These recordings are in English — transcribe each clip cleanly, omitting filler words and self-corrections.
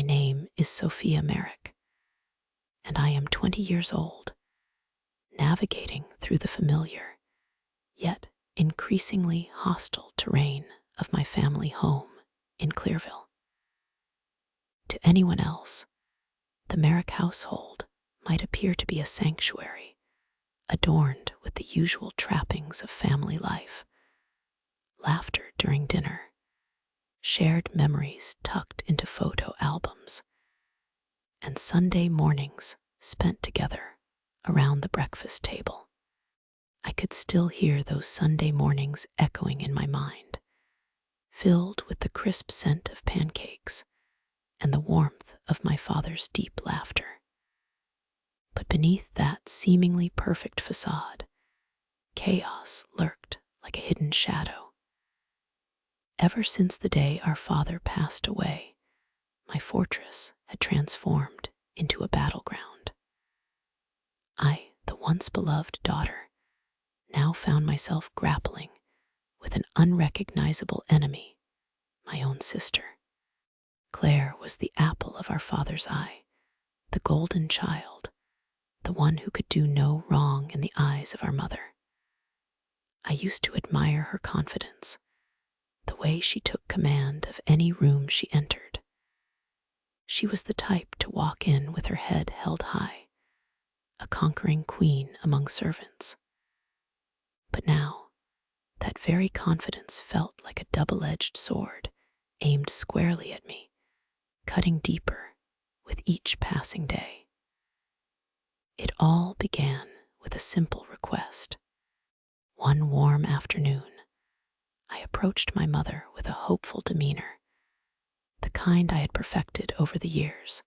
My name is Sophia Merrick, and I am 20 years old, navigating through the familiar, yet increasingly hostile terrain of my family home in Clearville. To anyone else, the Merrick household might appear to be a sanctuary, adorned with the usual trappings of family life: laughter during dinner, shared memories tucked into photo albums, and Sunday mornings spent together around the breakfast table. I could still hear those Sunday mornings echoing in my mind, filled with the crisp scent of pancakes and the warmth of my father's deep laughter. But beneath that seemingly perfect facade, chaos lurked like a hidden shadow. Ever since the day our father passed away, my fortress had transformed into a battleground. I, the once beloved daughter, now found myself grappling with an unrecognizable enemy, my own sister. Claire was the apple of our father's eye, the golden child, the one who could do no wrong in the eyes of our mother. I used to admire her confidence, the way she took command of any room she entered. She was the type to walk in with her head held high, a conquering queen among servants. But now, that very confidence felt like a double-edged sword aimed squarely at me, cutting deeper with each passing day. It all began with a simple request. One warm afternoon, I approached my mother with a hopeful demeanor, the kind I had perfected over the years,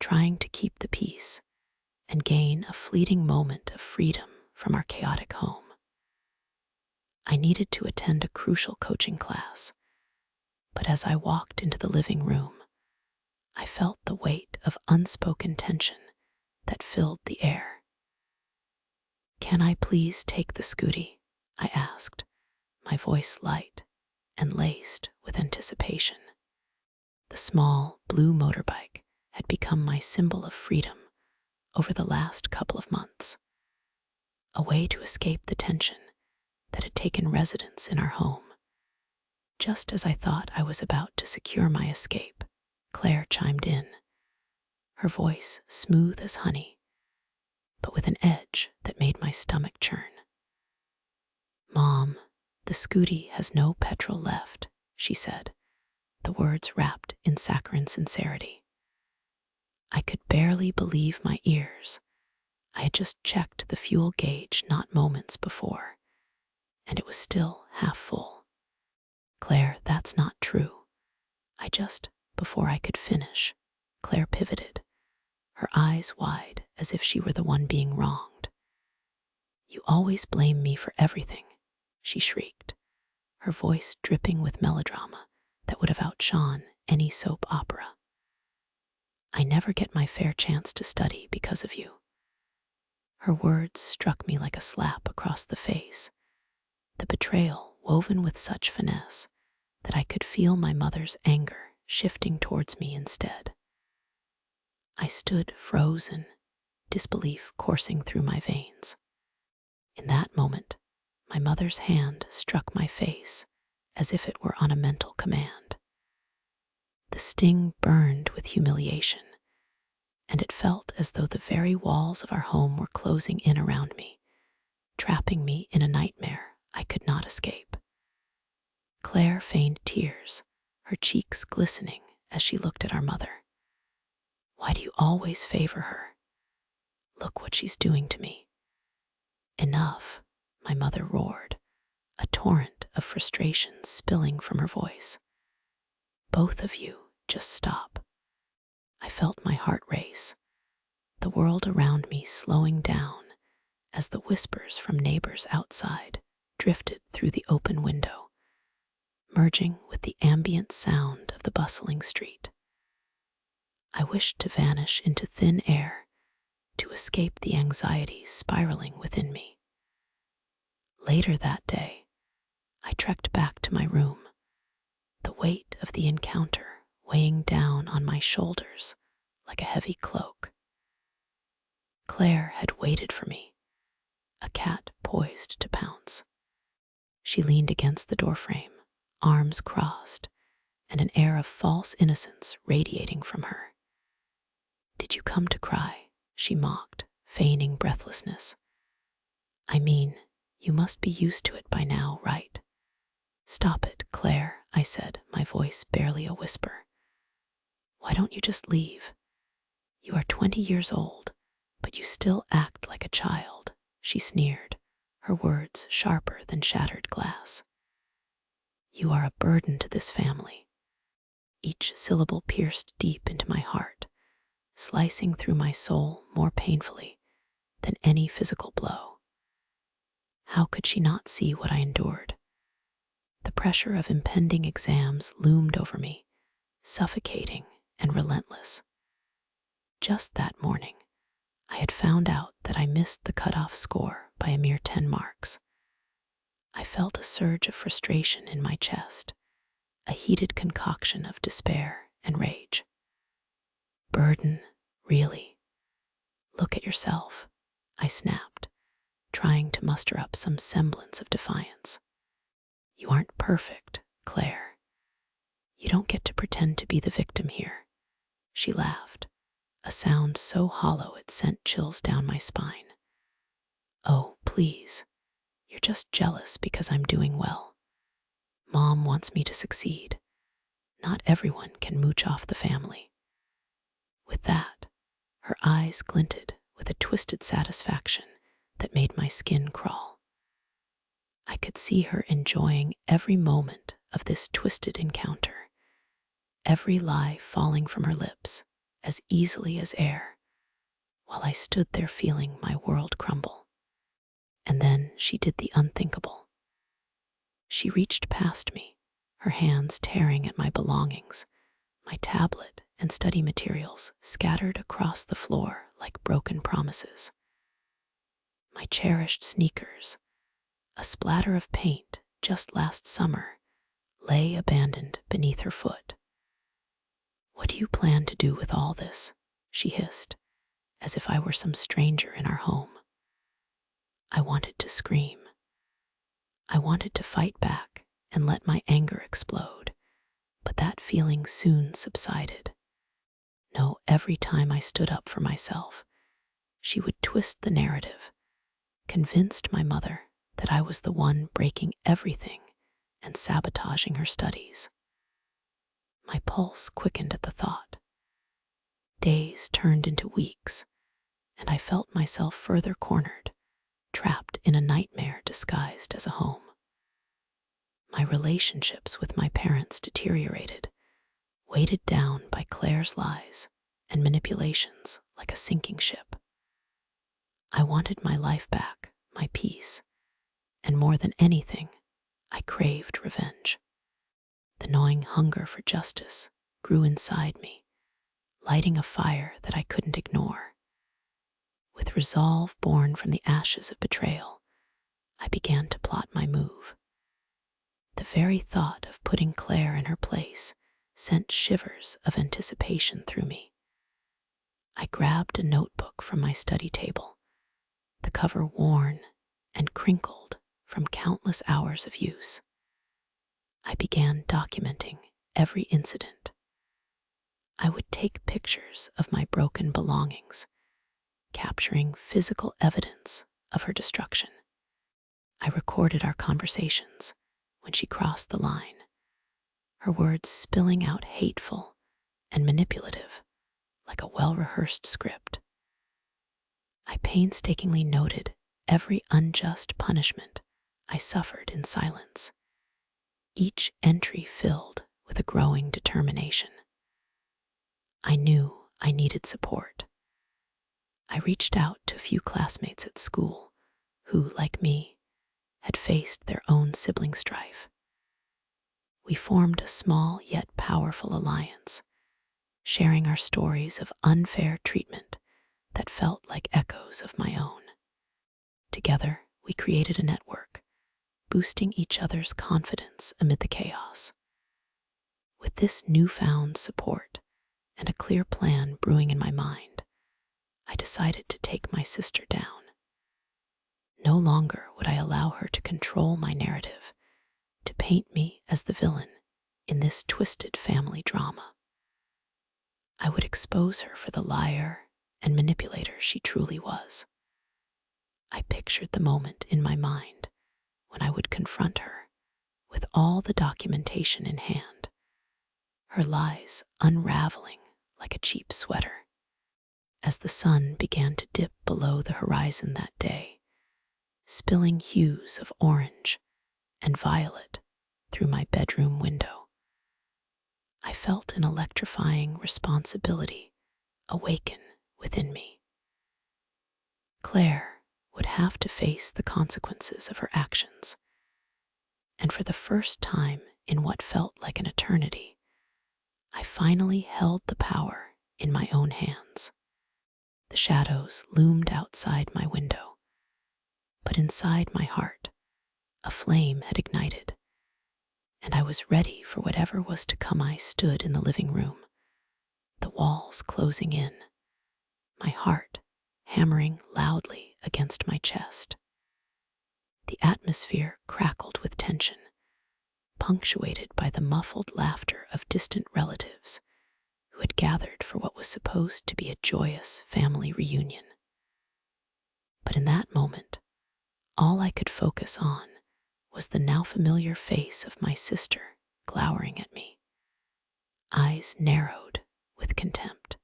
trying to keep the peace and gain a fleeting moment of freedom from our chaotic home. I needed to attend a crucial coaching class, but as I walked into the living room, I felt the weight of unspoken tension that filled the air. "Can I please take the scooty?" I asked, my voice light and laced with anticipation. The small blue motorbike had become my symbol of freedom over the last couple of months, a way to escape the tension that had taken residence in our home. Just as I thought I was about to secure my escape, Claire chimed in, her voice smooth as honey, but with an edge that made my stomach churn. "Mom, the scooty has no petrol left," she said, the words wrapped in saccharine sincerity. I could barely believe my ears. I had just checked the fuel gauge not moments before, and it was still half full. "Claire, that's not true." Before I could finish, Claire pivoted, her eyes wide as if she were the one being wronged. "You always blame me for everything," she shrieked, her voice dripping with melodrama that would have outshone any soap opera. "I never get my fair chance to study because of you." Her words struck me like a slap across the face, the betrayal woven with such finesse that I could feel my mother's anger shifting towards me instead. I stood frozen, disbelief coursing through my veins. In that moment, my mother's hand struck my face as if it were on a mental command. The sting burned with humiliation, and it felt as though the very walls of our home were closing in around me, trapping me in a nightmare I could not escape. Claire feigned tears, her cheeks glistening as she looked at our mother. "Why do you always favor her? Look what she's doing to me." "Enough," my mother roared, a torrent of frustration spilling from her voice. "Both of you, just stop." I felt my heart race, the world around me slowing down as the whispers from neighbors outside drifted through the open window, merging with the ambient sound of the bustling street. I wished to vanish into thin air, to escape the anxiety spiraling within me. Later that day, I trekked back to my room, the weight of the encounter weighing down on my shoulders like a heavy cloak. Claire had waited for me, a cat poised to pounce. She leaned against the doorframe, arms crossed, and an air of false innocence radiating from her. "Did you come to cry?" she mocked, feigning breathlessness. "I mean, you must be used to it by now, right?" "Stop it, Claire," I said, my voice barely a whisper. "Why don't you just leave? You are 20 years old, but you still act like a child," she sneered, her words sharper than shattered glass. "You are a burden to this family." Each syllable pierced deep into my heart, slicing through my soul more painfully than any physical blow. How could she not see what I endured? The pressure of impending exams loomed over me, suffocating and relentless. Just that morning, I had found out that I missed the cutoff score by a mere 10 marks. I felt a surge of frustration in my chest, a heated concoction of despair and rage. "Burden, really? Look at yourself," I snapped, trying to muster up some semblance of defiance. "You aren't perfect, Claire. You don't get to pretend to be the victim here." She laughed, a sound so hollow it sent chills down my spine. "Oh, please. You're just jealous because I'm doing well. Mom wants me to succeed. Not everyone can mooch off the family." With that, her eyes glinted with a twisted satisfaction that made my skin crawl. I could see her enjoying every moment of this twisted encounter, every lie falling from her lips as easily as air, while I stood there feeling my world crumble. And then she did the unthinkable. She reached past me, her hands tearing at my belongings, my tablet and study materials scattered across the floor like broken promises. My cherished sneakers, a splatter of paint just last summer, lay abandoned beneath her foot. "What do you plan to do with all this?" she hissed, as if I were some stranger in our home. I wanted to scream. I wanted to fight back and let my anger explode, but that feeling soon subsided. No, every time I stood up for myself, she would twist the narrative, convinced my mother that I was the one breaking everything and sabotaging her studies. My pulse quickened at the thought. Days turned into weeks, and I felt myself further cornered, trapped in a nightmare disguised as a home. My relationships with my parents deteriorated, weighted down by Claire's lies and manipulations like a sinking ship. I wanted my life back, my peace, and more than anything, I craved revenge. The gnawing hunger for justice grew inside me, lighting a fire that I couldn't ignore. With resolve born from the ashes of betrayal, I began to plot my move. The very thought of putting Claire in her place sent shivers of anticipation through me. I grabbed a notebook from my study table, the cover worn and crinkled from countless hours of use. I began documenting every incident. I would take pictures of my broken belongings, capturing physical evidence of her destruction. I recorded our conversations when she crossed the line, her words spilling out hateful and manipulative like a well-rehearsed script. I painstakingly noted every unjust punishment I suffered in silence, each entry filled with a growing determination. I knew I needed support. I reached out to a few classmates at school who, like me, had faced their own sibling strife. We formed a small yet powerful alliance, sharing our stories of unfair treatment that felt like echoes of my own. Together, we created a network, boosting each other's confidence amid the chaos. With this newfound support and a clear plan brewing in my mind, I decided to take my sister down. No longer would I allow her to control my narrative, to paint me as the villain in this twisted family drama. I would expose her for the liar and manipulator she truly was. I pictured the moment in my mind when I would confront her with all the documentation in hand, her lies unraveling like a cheap sweater. As the sun began to dip below the horizon that day, spilling hues of orange and violet through my bedroom window, I felt an electrifying responsibility awaken within me. Claire would have to face the consequences of her actions, and for the first time in what felt like an eternity, I finally held the power in my own hands. The shadows loomed outside my window, but inside my heart, a flame had ignited, and I was ready for whatever was to come. I stood in the living room, the walls closing in, my heart hammering loudly against my chest. The atmosphere crackled with tension, punctuated by the muffled laughter of distant relatives who had gathered for what was supposed to be a joyous family reunion. But in that moment, all I could focus on was the now familiar face of my sister glowering at me, eyes narrowed with contempt.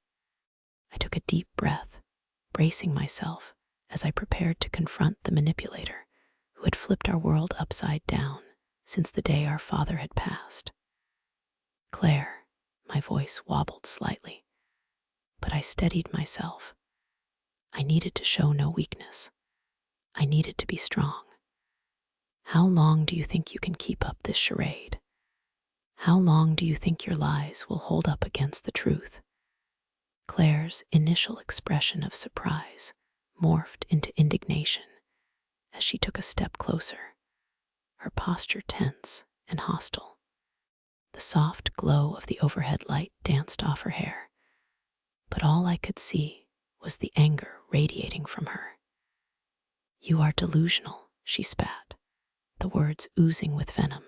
I took a deep breath, bracing myself as I prepared to confront the manipulator who had flipped our world upside down since the day our father had passed. Claire, my voice wobbled slightly, but I steadied myself. I needed to show no weakness. I needed to be strong. How long do you think you can keep up this charade? How long do you think your lies will hold up against the truth? Claire's initial expression of surprise morphed into indignation as she took a step closer, her posture tense and hostile. The soft glow of the overhead light danced off her hair, but all I could see was the anger radiating from her. "You are delusional," she spat, the words oozing with venom.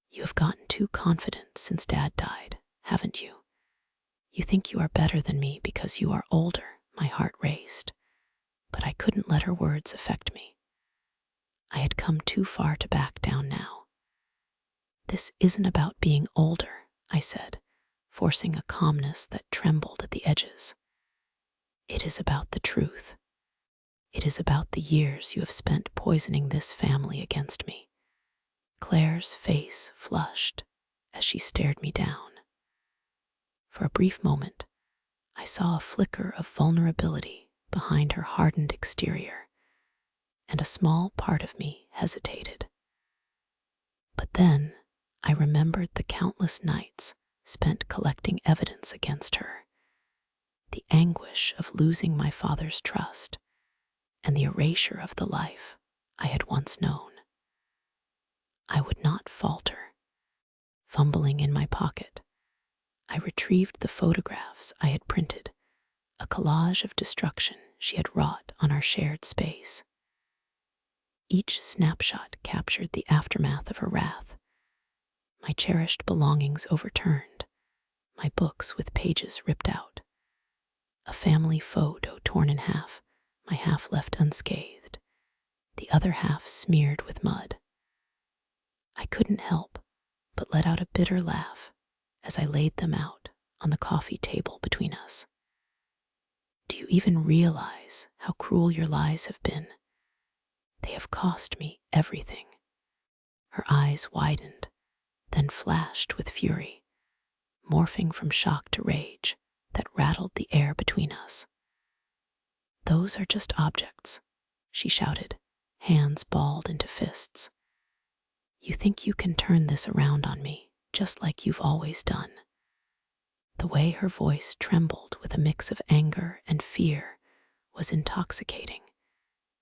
"You have gotten too confident since Dad died, haven't you? You think you are better than me because you are older." My heart raced, but I couldn't let her words affect me. I had come too far to back down now. "This isn't about being older," I said, forcing a calmness that trembled at the edges. "It is about the truth. It is about the years you have spent poisoning this family against me." Claire's face flushed as she stared me down. For a brief moment, I saw a flicker of vulnerability behind her hardened exterior, and a small part of me hesitated. But then I remembered the countless nights spent collecting evidence against her, the anguish of losing my father's trust, and the erasure of the life I had once known. I would not falter. Fumbling in my pocket, I retrieved the photographs I had printed, a collage of destruction she had wrought on our shared space. Each snapshot captured the aftermath of her wrath, my cherished belongings overturned, my books with pages ripped out, a family photo torn in half, my half left unscathed, the other half smeared with mud. I couldn't help but let out a bitter laugh as I laid them out on the coffee table between us. "Do you even realize how cruel your lies have been? They have cost me everything." Her eyes widened, then flashed with fury, morphing from shock to rage that rattled the air between us. "Those are just objects," she shouted, hands balled into fists. "You think you can turn this around on me, just like you've always done." The way her voice trembled with a mix of anger and fear was intoxicating.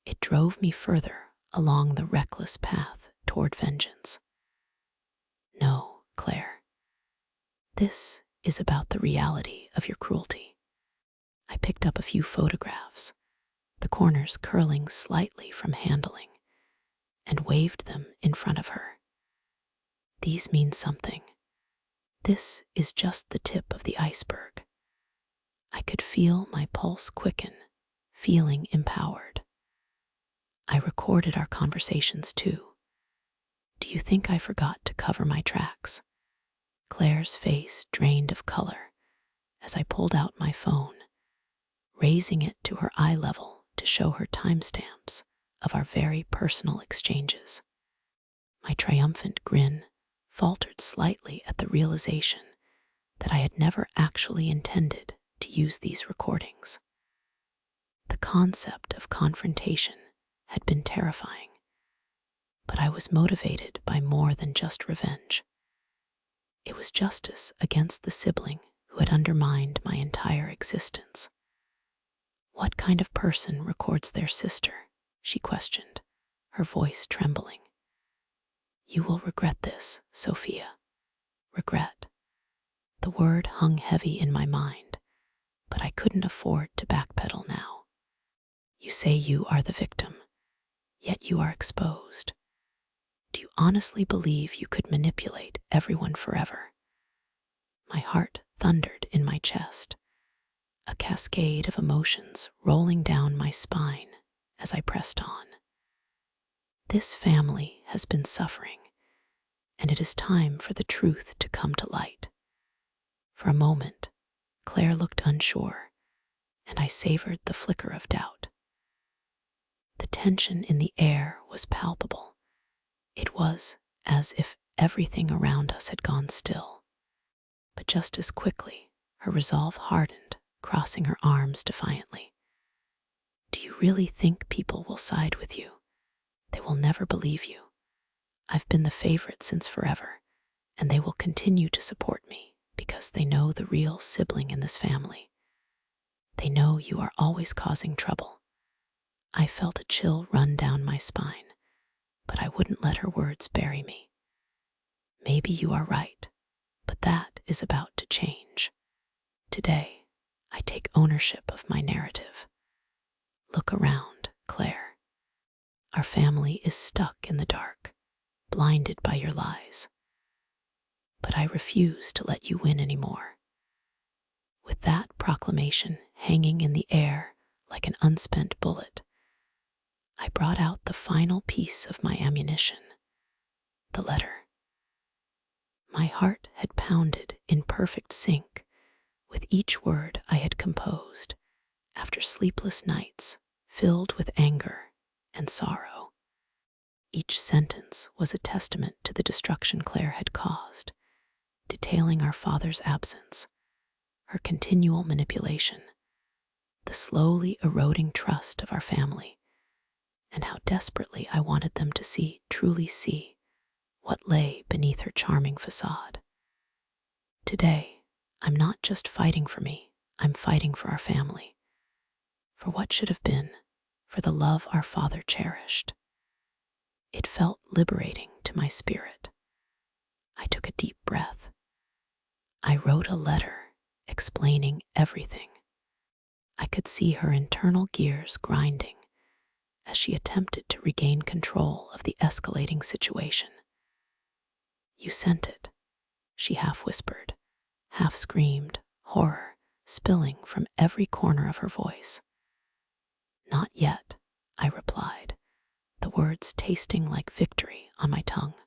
It drove me further along the reckless path toward vengeance. "No, Claire, This is about the reality of your cruelty. I picked up a few photographs, the corners curling slightly from handling, and waved them in front of her. These mean something. This is just the tip of the iceberg. I could feel my pulse quicken, feeling empowered. I recorded our conversations too. Do you think I forgot to cover my tracks? Claire's face drained of color as I pulled out my phone, raising it to her eye level to show her timestamps of our very personal exchanges. My triumphant grin faltered slightly at the realization that I had never actually intended to use these recordings. The concept of confrontation had been terrifying, but I was motivated by more than just revenge. It was justice against the sibling who had undermined my entire existence. "What kind of person records their sister?" she questioned, her voice trembling. "You will regret this, Sophia." Regret. The word hung heavy in my mind, but I couldn't afford to backpedal now. "You say you are the victim, yet you are exposed. Do you honestly believe you could manipulate everyone forever?" My heart thundered in my chest, a cascade of emotions rolling down my spine as I pressed on. This family has been suffering, and it is time for the truth to come to light. For a moment, Claire looked unsure, and I savored the flicker of doubt. The tension in the air was palpable. It was as if everything around us had gone still. But just as quickly, her resolve hardened, crossing her arms defiantly. "Do you really think people will side with you? They will never believe you. I've been the favorite since forever, and they will continue to support me because they know the real sibling in this family. They know you are always causing trouble." I felt a chill run down my spine, but I wouldn't let her words bury me. "Maybe you are right, but that is about to change. Today, I take ownership of my narrative. Look around, Claire. Our family is stuck in the dark, blinded by your lies. But I refuse to let you win anymore." With that proclamation hanging in the air like an unspent bullet, I brought out the final piece of my ammunition, the letter. My heart had pounded in perfect sync with each word I had composed after sleepless nights filled with anger and sorrow. Each sentence was a testament to the destruction Claire had caused, detailing our father's absence, her continual manipulation, the slowly eroding trust of our family, and how desperately I wanted them to truly see, what lay beneath her charming facade. Today, I'm not just fighting for me, I'm fighting for our family, for what should have been, for the love our father cherished. It felt liberating to my spirit. I took a deep breath. I wrote a letter explaining everything. I could see her internal gears grinding as she attempted to regain control of the escalating situation. "You sent it," she half whispered, half screamed, horror spilling from every corner of her voice. "Not yet," I replied, the words tasting like victory on my tongue.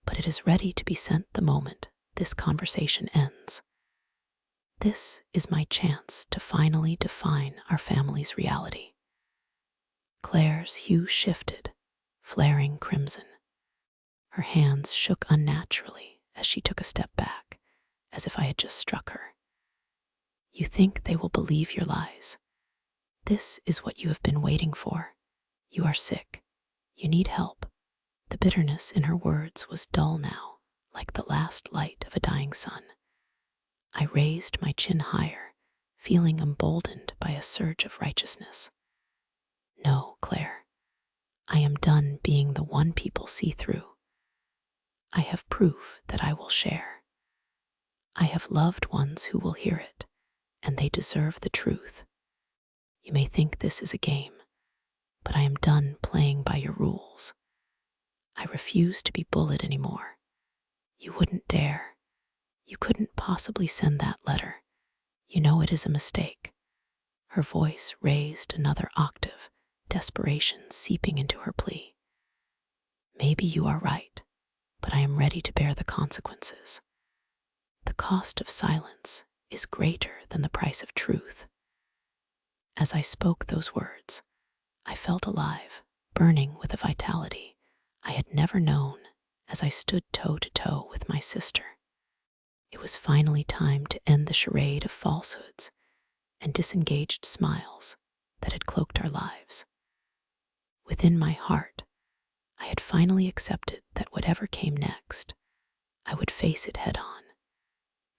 "But it is ready to be sent the moment this conversation ends. This is my chance to finally define our family's reality." Claire's hue shifted, flaring crimson. Her hands shook unnaturally as she took a step back, as if I had just struck her. "You think they will believe your lies? This is what you have been waiting for. You are sick. You need help." The bitterness in her words was dull now, like the last light of a dying sun. I raised my chin higher, feeling emboldened by a surge of righteousness. "No, Claire, I am done being the one people see through. I have proof that I will share. I have loved ones who will hear it, and they deserve the truth. You may think this is a game, but I am done playing by your rules. I refuse to be bullied anymore. You wouldn't dare. You couldn't possibly send that letter. You know it is a mistake. Her voice raised another octave, desperation seeping into her plea. Maybe you are right, but I am ready to bear the consequences. The cost of silence is greater than the price of truth. As I spoke those words, I felt alive, burning with a vitality I had never known as I stood toe to toe with my sister. It was finally time to end the charade of falsehoods and disengaged smiles that had cloaked our lives. Within my heart, I had finally accepted that whatever came next, I would face it head on.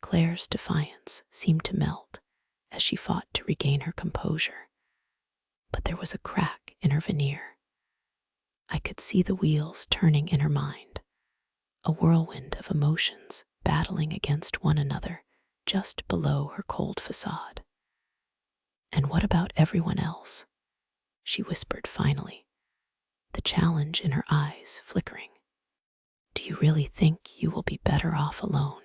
Claire's defiance seemed to melt as she fought to regain her composure, but there was a crack in her veneer. I could see the wheels turning in her mind, a whirlwind of emotions battling against one another just below her cold facade. "And what about everyone else?" she whispered finally, the challenge in her eyes flickering. "Do you really think you will be better off alone?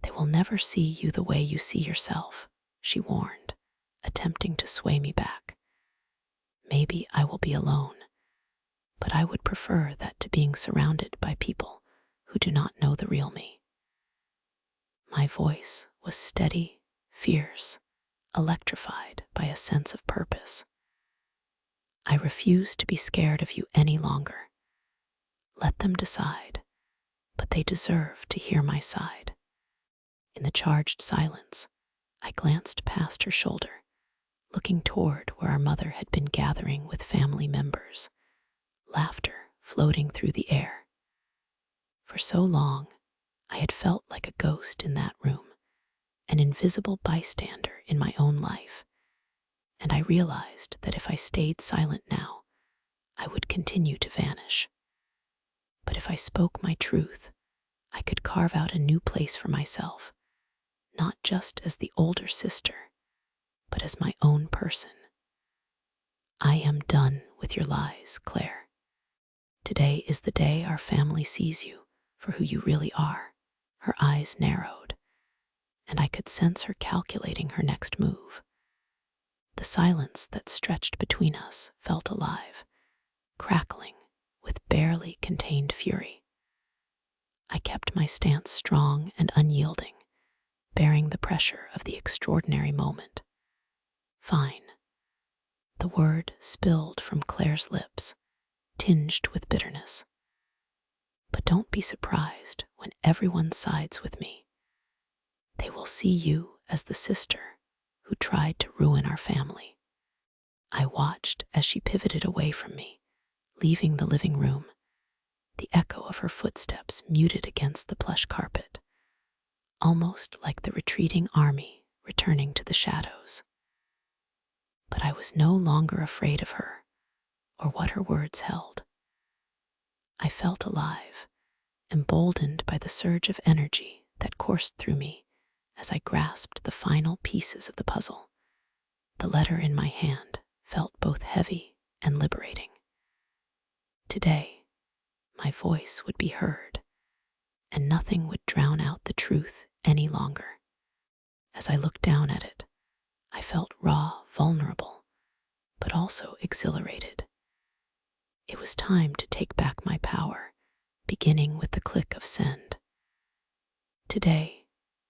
They will never see you the way you see yourself," she warned, attempting to sway me back. "Maybe I will be alone, but I would prefer that to being surrounded by people who do not know the real me." My voice was steady, fierce, electrified by a sense of purpose. "I refuse to be scared of you any longer. Let them decide, but they deserve to hear my side." In the charged silence, I glanced past her shoulder, looking toward where our mother had been gathering with family members, laughter floating through the air. For so long, I had felt like a ghost in that room, an invisible bystander in my own life, and I realized that if I stayed silent now, I would continue to vanish. But if I spoke my truth, I could carve out a new place for myself, not just as the older sister, but as my own person. "I am done with your lies, Claire. Today is the day our family sees you for who you really are." Her eyes narrowed, and I could sense her calculating her next move. The silence that stretched between us felt alive, crackling with barely contained fury. I kept my stance strong and unyielding, bearing the pressure of the extraordinary moment. "Fine." The word spilled from Claire's lips, tinged with bitterness. "But don't be surprised when everyone sides with me. They will see you as the sister who tried to ruin our family." I watched as she pivoted away from me, leaving the living room, the echo of her footsteps muted against the plush carpet, almost like the retreating army returning to the shadows. But I was no longer afraid of her or what her words held. I felt alive, emboldened by the surge of energy that coursed through me as I grasped the final pieces of the puzzle. The letter in my hand felt both heavy and liberating. Today, my voice would be heard, and nothing would drown out the truth any longer. As I looked down at it, I felt raw, vulnerable, but also exhilarated. It was time to take back my power, beginning with the click of send. Today,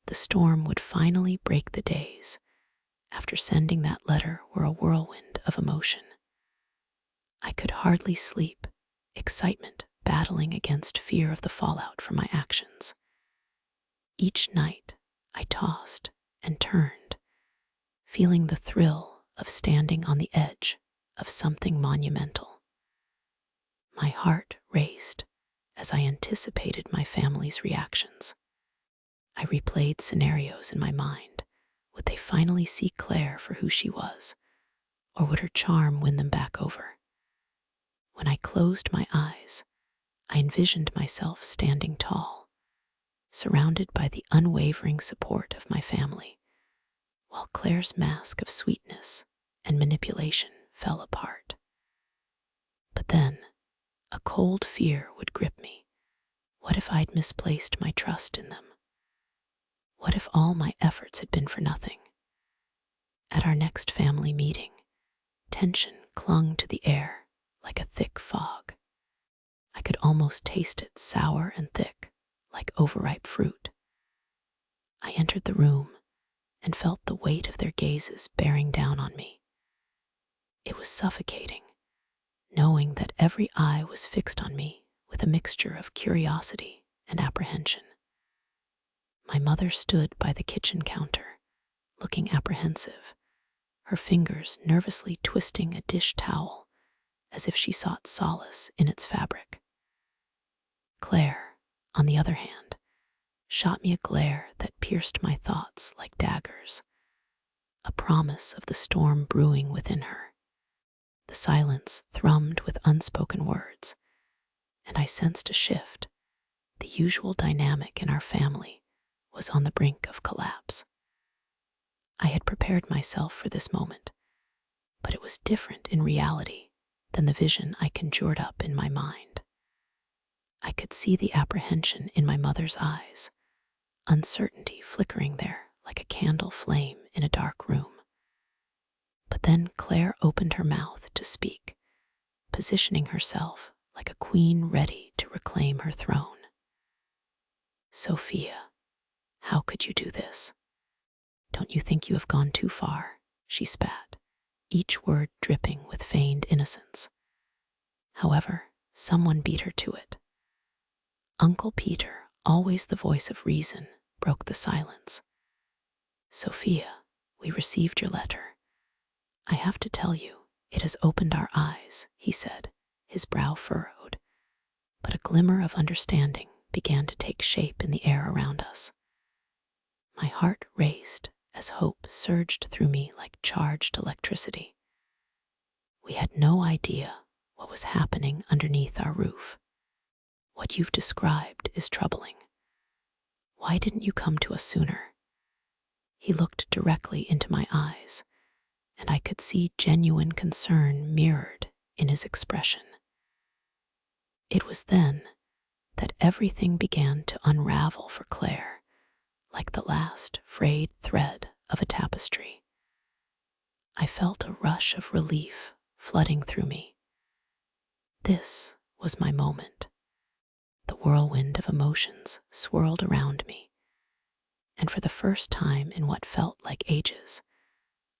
the storm would finally break the days after sending that letter were a whirlwind of emotion. I could hardly sleep, excitement battling against fear of the fallout from my actions. Each night, I tossed and turned, feeling the thrill of standing on the edge of something monumental. My heart raced as I anticipated my family's reactions. I replayed scenarios in my mind. Would they finally see Claire for who she was, or would her charm win them back over? When I closed my eyes, I envisioned myself standing tall, surrounded by the unwavering support of my family, while Claire's mask of sweetness and manipulation fell apart. But then, a cold fear would grip me. What if I'd misplaced my trust in them? What if all my efforts had been for nothing? At our next family meeting, tension clung to the air like a thick fog. I could almost taste it, sour and thick, like overripe fruit. I entered the room and felt the weight of their gazes bearing down on me. It was suffocating, knowing that every eye was fixed on me with a mixture of curiosity and apprehension. My mother stood by the kitchen counter, looking apprehensive, her fingers nervously twisting a dish towel as if she sought solace in its fabric. Claire, on the other hand, shot me a glare that pierced my thoughts like daggers, a promise of the storm brewing within her. The silence thrummed with unspoken words, and I sensed a shift. The usual dynamic in our family was on the brink of collapse. I had prepared myself for this moment, but it was different in reality than the vision I conjured up in my mind. I could see the apprehension in my mother's eyes, uncertainty flickering there like a candle flame in a dark room. But then Claire opened her mouth to speak, positioning herself like a queen ready to reclaim her throne. "Sophia, how could you do this? Don't you think you have gone too far?" she spat, each word dripping with feigned innocence. However, someone beat her to it. Uncle Peter, always the voice of reason, broke the silence. "Sophia, we received your letter. I have to tell you, it has opened our eyes," he said, his brow furrowed. But a glimmer of understanding began to take shape in the air around us. My heart raced as hope surged through me like charged electricity. We had no idea what was happening underneath our roof. "What you've described is troubling. Why didn't you come to us sooner?" He looked directly into my eyes, and I could see genuine concern mirrored in his expression. It was then that everything began to unravel for Claire, like the last frayed thread of a tapestry. I felt a rush of relief flooding through me. This was my moment. The whirlwind of emotions swirled around me, and for the first time in what felt like ages,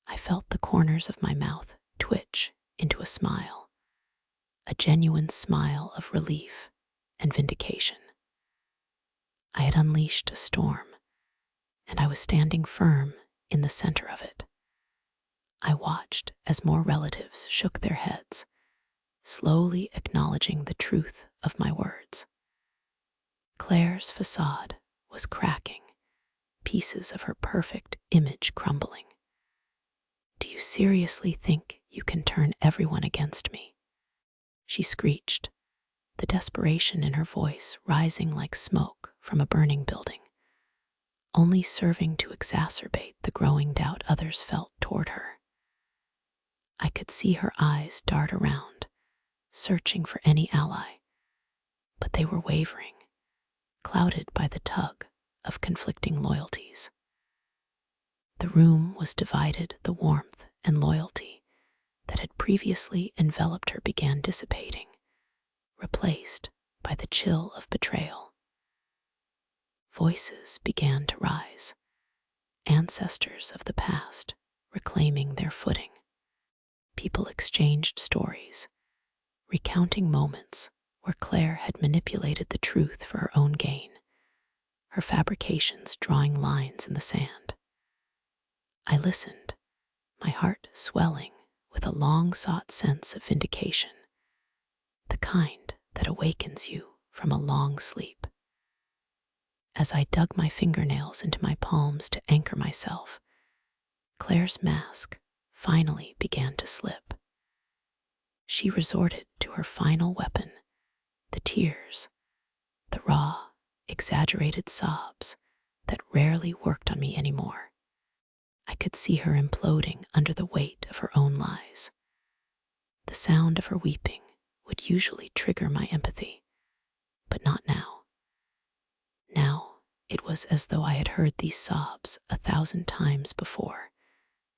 I felt the corners of my mouth twitch into a smile, a genuine smile of relief and vindication. I had unleashed a storm, and I was standing firm in the center of it. I watched as more relatives shook their heads, slowly acknowledging the truth of my words. Claire's facade was cracking, pieces of her perfect image crumbling. "Do you seriously think you can turn everyone against me?" she screeched, the desperation in her voice rising like smoke from a burning building, only serving to exacerbate the growing doubt others felt toward her. I could see her eyes dart around, searching for any ally, but they were wavering, clouded by the tug of conflicting loyalties. The room was divided, the warmth and loyalty that had previously enveloped her began dissipating, replaced by the chill of betrayal. Voices began to rise, ancestors of the past reclaiming their footing. People exchanged stories, recounting moments where Claire had manipulated the truth for her own gain, her fabrications drawing lines in the sand. I listened, my heart swelling with a long-sought sense of vindication, the kind that awakens you from a long sleep. As I dug my fingernails into my palms to anchor myself, Claire's mask finally began to slip. She resorted to her final weapon, the tears, the raw, exaggerated sobs that rarely worked on me anymore. I could see her imploding under the weight of her own lies. The sound of her weeping would usually trigger my empathy, but not now. Now, it was as though I had heard these sobs 1,000 times before.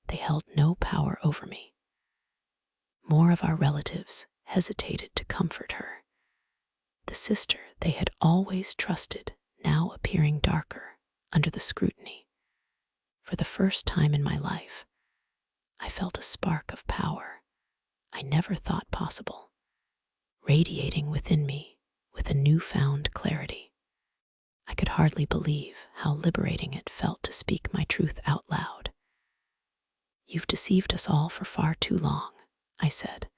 They held no power over me. More of our relatives hesitated to comfort her. The sister they had always trusted now appearing darker under the scrutiny. For the first time in my life, I felt a spark of power I never thought possible, radiating within me with a newfound clarity. I could hardly believe how liberating it felt to speak my truth out loud. "You've deceived us all for far too long," I said,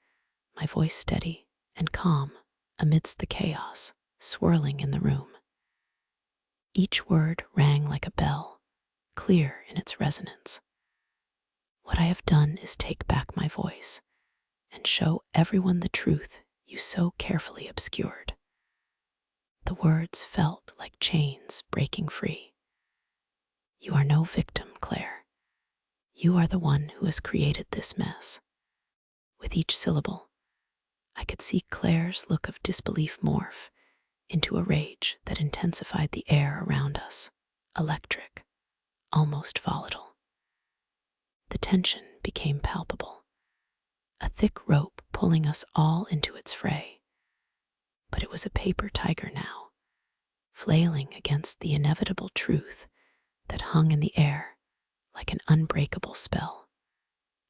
my voice steady and calm amidst the chaos swirling in the room. Each word rang like a bell, clear in its resonance. "What I have done is take back my voice and show everyone the truth you so carefully obscured." The words felt like chains breaking free. "You are no victim, Claire. You are the one who has created this mess." With each syllable, I could see Claire's look of disbelief morph into a rage that intensified the air around us, electric, almost volatile. The tension became palpable, a thick rope pulling us all into its fray. But it was a paper tiger now, flailing against the inevitable truth that hung in the air like an unbreakable spell.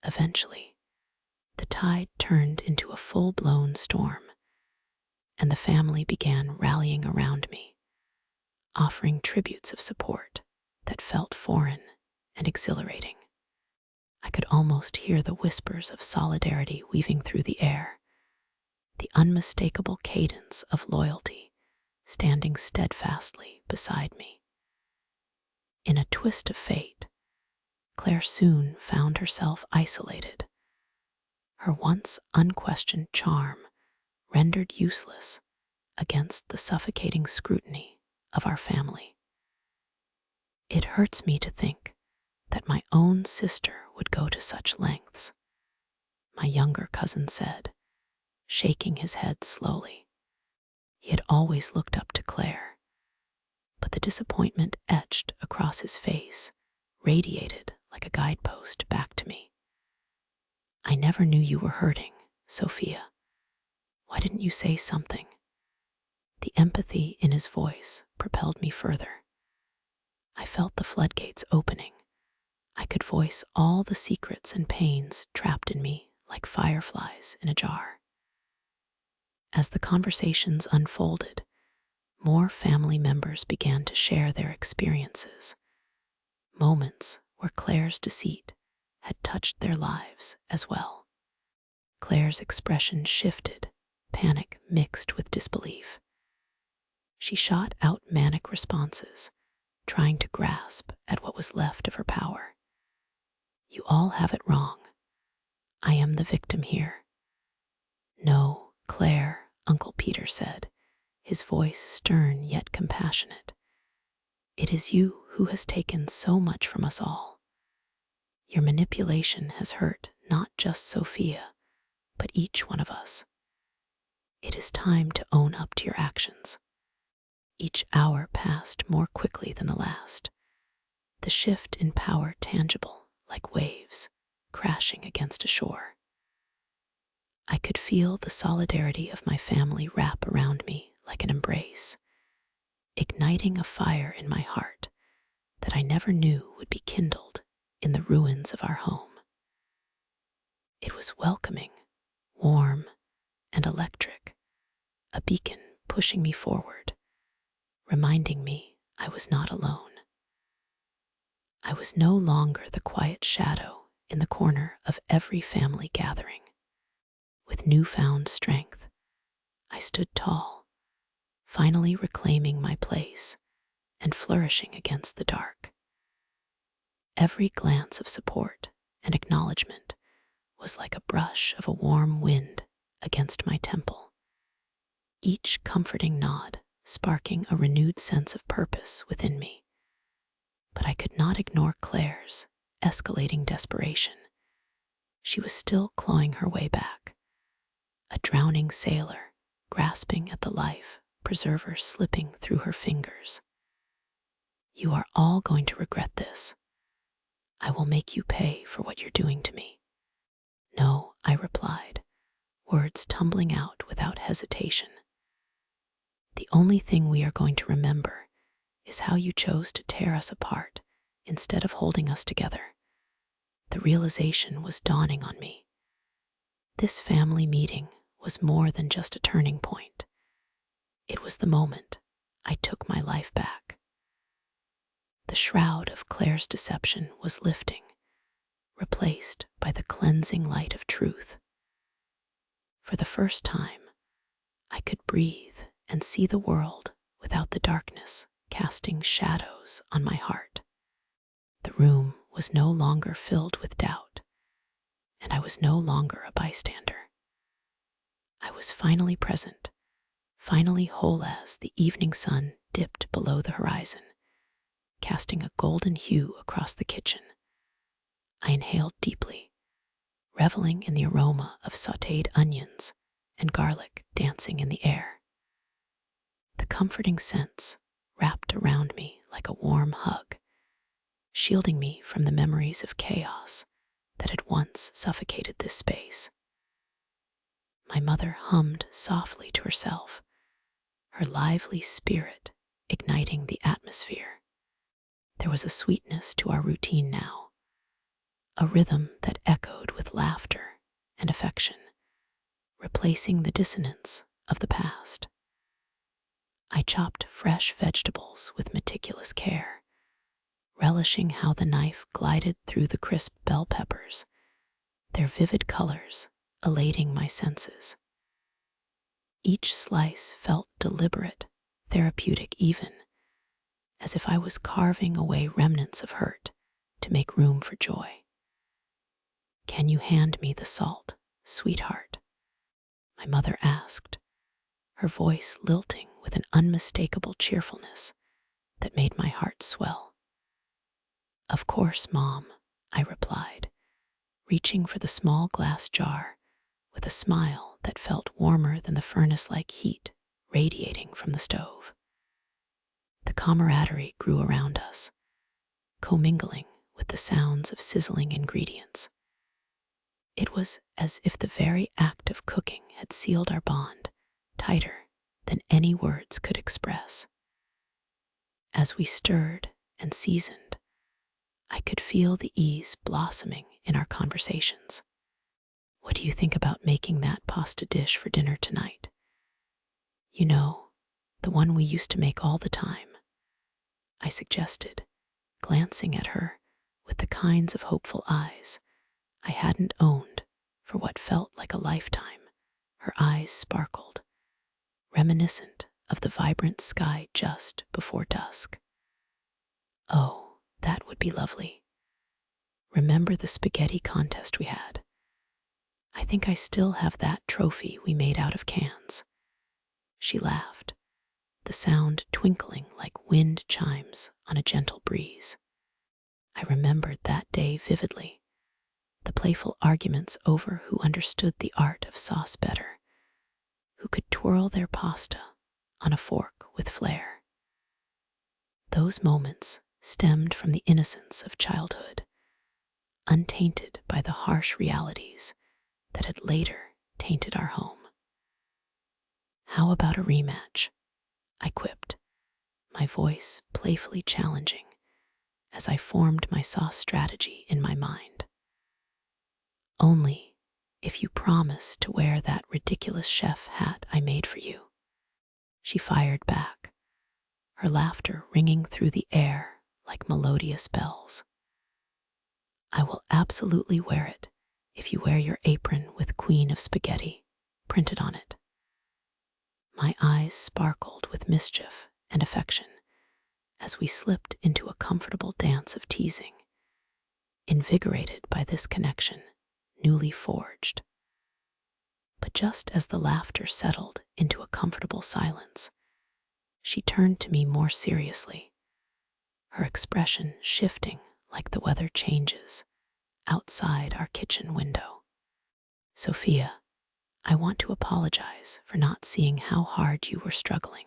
Eventually, the tide turned into a full-blown storm, and the family began rallying around me, offering tributes of support that felt foreign and exhilarating. I could almost hear the whispers of solidarity weaving through the air, the unmistakable cadence of loyalty standing steadfastly beside me. In a twist of fate, Claire soon found herself isolated, her once unquestioned charm rendered useless against the suffocating scrutiny of our family. "It hurts me to think that my own sister would go to such lengths," my younger cousin said, shaking his head slowly. He had always looked up to Claire, but the disappointment etched across his face radiated like a guidepost back to me. "I never knew you were hurting, Sophia. Why didn't you say something?" The empathy in his voice propelled me further. I felt the floodgates opening. I could voice all the secrets and pains trapped in me like fireflies in a jar. As the conversations unfolded, more family members began to share their experiences, moments where Claire's deceit had touched their lives as well. Claire's expression shifted, panic mixed with disbelief. She shot out manic responses, trying to grasp at what was left of her power. "You all have it wrong. I am the victim here." "No, Claire," Uncle Peter said, his voice stern yet compassionate. "It is you who has taken so much from us all. Your manipulation has hurt not just Sophia, but each one of us. It is time to own up to your actions." Each hour passed more quickly than the last, the shift in power tangible like waves crashing against a shore. I could feel the solidarity of my family wrap around me like an embrace, igniting a fire in my heart that I never knew would be kindled in the ruins of our home. It was welcoming, warm, and electric, a beacon pushing me forward, reminding me I was not alone. I was no longer the quiet shadow in the corner of every family gathering. With newfound strength, I stood tall, finally reclaiming my place and flourishing against the dark. Every glance of support and acknowledgement was like a brush of a warm wind against my temple. Each comforting nod sparking a renewed sense of purpose within me. But I could not ignore Claire's escalating desperation. She was still clawing her way back, a drowning sailor grasping at the life preserver slipping through her fingers. "You are all going to regret this. I will make you pay for what you're doing to me." "No," I replied, words tumbling out without hesitation. "The only thing we are going to remember is how you chose to tear us apart instead of holding us together." The realization was dawning on me. This family meeting was more than just a turning point. It was the moment I took my life back. The shroud of Claire's deception was lifting, replaced by the cleansing light of truth. For the first time, I could breathe and see the world without the darkness casting shadows on my heart. The room was no longer filled with doubt, and I was no longer a bystander. I was finally present, finally whole as the evening sun dipped below the horizon, casting a golden hue across the kitchen. I inhaled deeply, reveling in the aroma of sautéed onions and garlic dancing in the air. The comforting scents wrapped around me like a warm hug, shielding me from the memories of chaos that had once suffocated this space. My mother hummed softly to herself, her lively spirit igniting the atmosphere. There was a sweetness to our routine now, a rhythm that echoed with laughter and affection, replacing the dissonance of the past. I chopped fresh vegetables with meticulous care, relishing how the knife glided through the crisp bell peppers, their vivid colors elating my senses. Each slice felt deliberate, therapeutic even, as if I was carving away remnants of hurt to make room for joy. "Can you hand me the salt, sweetheart?" my mother asked, her voice lilting with an unmistakable cheerfulness that made my heart swell. "Of course, Mom," I replied, reaching for the small glass jar with a smile that felt warmer than the furnace-like heat radiating from the stove. The camaraderie grew around us, commingling with the sounds of sizzling ingredients. It was as if the very act of cooking had sealed our bond tighter than any words could express. As we stirred and seasoned, I could feel the ease blossoming in our conversations. "What do you think about making that pasta dish for dinner tonight? You know, the one we used to make all the time," I suggested, glancing at her with the kinds of hopeful eyes I hadn't owned for what felt like a lifetime. Her eyes sparkled, reminiscent of the vibrant sky just before dusk. "Oh, that would be lovely. Remember the spaghetti contest we had? I think I still have that trophy we made out of cans." She laughed, the sound twinkling like wind chimes on a gentle breeze. I remembered that day vividly, the playful arguments over who understood the art of sauce better, who could twirl their pasta on a fork with flair. Those moments stemmed from the innocence of childhood, untainted by the harsh realities that had later tainted our home. "How about a rematch?" I quipped, my voice playfully challenging as I formed my sauce strategy in my mind. "Only if you promise to wear that ridiculous chef hat I made for you," she fired back, her laughter ringing through the air like melodious bells. "I will absolutely wear it if you wear your apron with Queen of Spaghetti printed on it." My eyes sparkled with mischief and affection as we slipped into a comfortable dance of teasing, invigorated by this connection newly forged. But just as the laughter settled into a comfortable silence, She turned to me more seriously, her expression shifting like the weather changes outside our kitchen window. Sophia, I want to apologize for not seeing how hard you were struggling.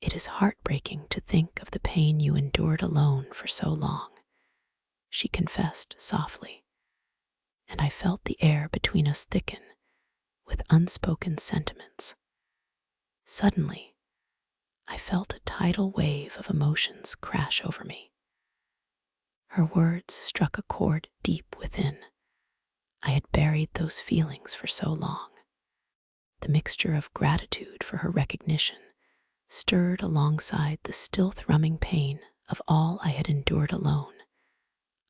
It is heartbreaking to think of the pain you endured alone for so long, she confessed softly, and I felt the air between us thicken with unspoken sentiments. Suddenly, I felt a tidal wave of emotions crash over me. Her words struck a chord deep within. I had buried those feelings for so long. The mixture of gratitude for her recognition stirred alongside the still thrumming pain of all I had endured alone,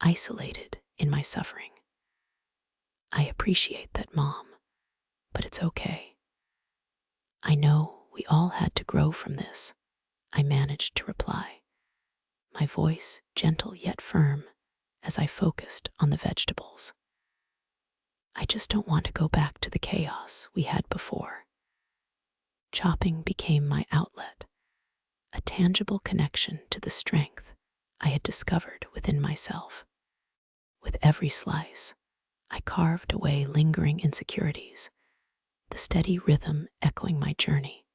isolated in my suffering. I appreciate that, Mom, but it's okay. I know we all had to grow from this, I managed to reply, my voice gentle yet firm as I focused on the vegetables. I just don't want to go back to the chaos we had before. Chopping became my outlet, a tangible connection to the strength I had discovered within myself. With every slice, I carved away lingering insecurities, the steady rhythm echoing my journey.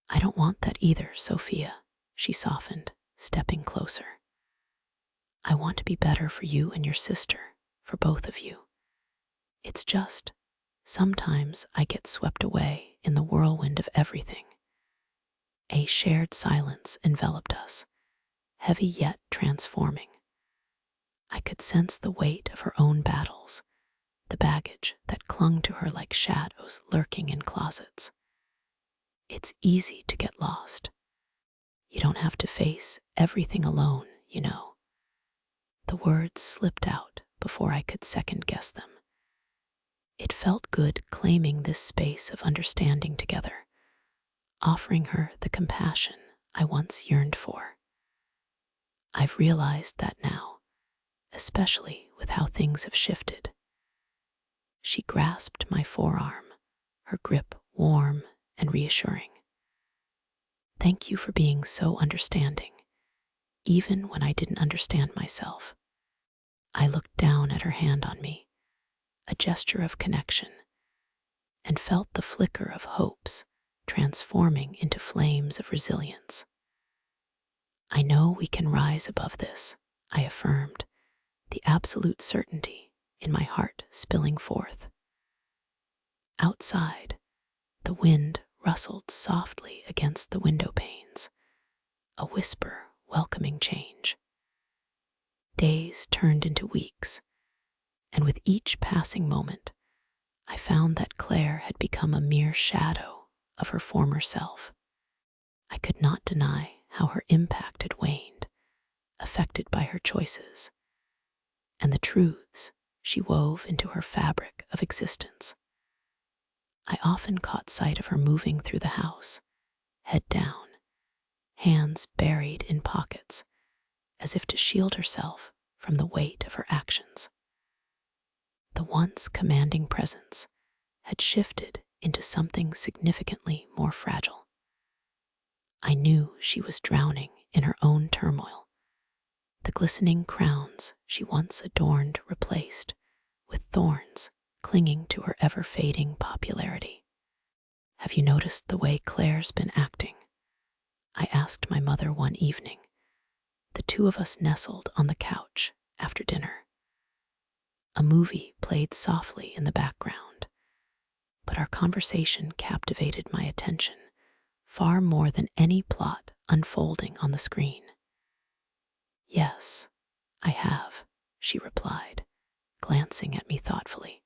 I don't want that either, Sophia, she softened, stepping closer. I want to be better for you and your sister, for both of you. It's just, sometimes I get swept away in the whirlwind of everything. A shared silence enveloped us, heavy yet transforming. I could sense the weight of her own battles, the baggage that clung to her like shadows lurking in closets. It's easy to get lost. You don't have to face everything alone, you know. The words slipped out before I could second guess them. It felt good claiming this space of understanding together, offering her the compassion I once yearned for. I've realized that now, especially with how things have shifted. She grasped my forearm, her grip warm and reassuring. Thank you for being so understanding, even when I didn't understand myself. I looked down at her hand on me, a gesture of connection, and felt the flicker of hopes transforming into flames of resilience. I know we can rise above this, I affirmed, the absolute certainty in my heart spilling forth. Outside, the wind rustled softly against the window panes, a whisper welcoming change. Days turned into weeks, and with each passing moment, I found that Claire had become a mere shadow of her former self. I could not deny how her impact had waned, affected by her choices, and the truths she wove into her fabric of existence. I often caught sight of her moving through the house, head down, hands buried in pockets, as if to shield herself from the weight of her actions. The once commanding presence had shifted into something significantly more fragile. I knew she was drowning in her own turmoil, the glistening crowns she once adorned replaced with thorns clinging to her ever-fading popularity. Have you noticed the way Claire's been acting? I asked my mother one evening, the two of us nestled on the couch after dinner. A movie played softly in the background, but our conversation captivated my attention far more than any plot unfolding on the screen. Yes, I have, she replied, glancing at me thoughtfully.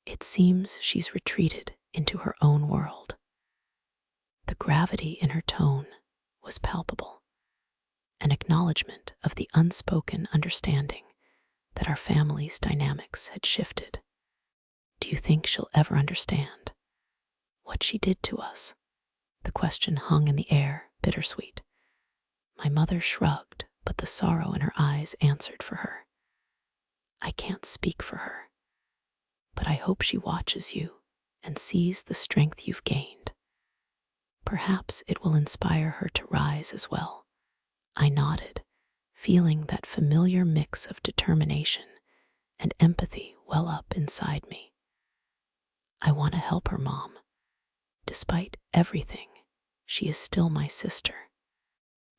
It seems she's retreated into her own world. The gravity in her tone was palpable, an acknowledgement of the unspoken understanding that our family's dynamics had shifted. Do you think she'll ever understand what she did to us? The question hung in the air, bittersweet. My mother shrugged, but the sorrow in her eyes answered for her. I can't speak for her, but I hope she watches you and sees the strength you've gained. Perhaps it will inspire her to rise as well. I nodded, feeling that familiar mix of determination and empathy well up inside me. I want to help her, Mom. Despite everything, she is still my sister.